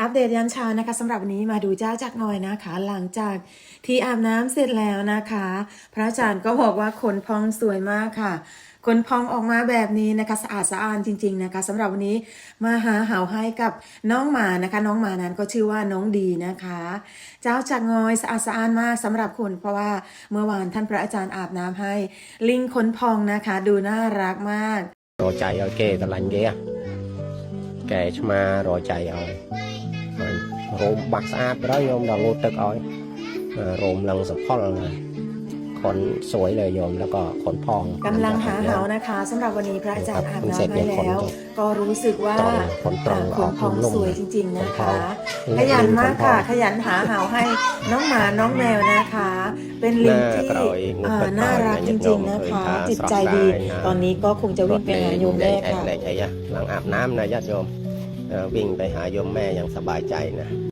อัปเดตยามเช้านะคะสำหรับวันนี้มาดูเจ้าจักหน่อยนะคะหลังจากที่อาบน้ำเสร็จแล้วนะคะ พระอาจารย์ก็บอกว่าขนพองสวยมากค่ะขนพองออกมาแบบนี้นะคะสะอาดสะอ้านจริงๆนะคะสำหรับวันนี้มาหาเหาให้กับน้องหมานะคะน้องหมานั้นก็ชื่อว่าน้องดีนะคะ เจ้าจักงอยสะอาดสะอ้านมากสำหรับคนเพราะว่าเมื่อวานท่านพระอาจารย์อาบน้ำให้ลิงขนพองนะคะดูน่ารักมากรอใจเอาเกตะลันเกียแกชมารอใจเอาโรมบักสะอาดไปแล้วโยมดอกงูตึกอ้อยโรมลังสะพอลขนสวยเลยโยมแล้วก็ขนพองกำลังหาเหานะคะสำหรับวันนี้พระอาจารย์อาบน้ำให้แล้ว ก็รู้สึกว่าขนพองสวยจริงๆนะคะขยันมากค่ะขยันหาเหาให้น้องหมาน้องแมวนะคะ เป็นลิงที่น่ารักจริงๆนะคะจิตใจดีตอนนี้ก็คงจะวิ่งไปหาโยมแม่ค่ะหลังอาบน้ำนะญาติโยมวิ่งไปหาโยมแม่อย่างสบายใจนะ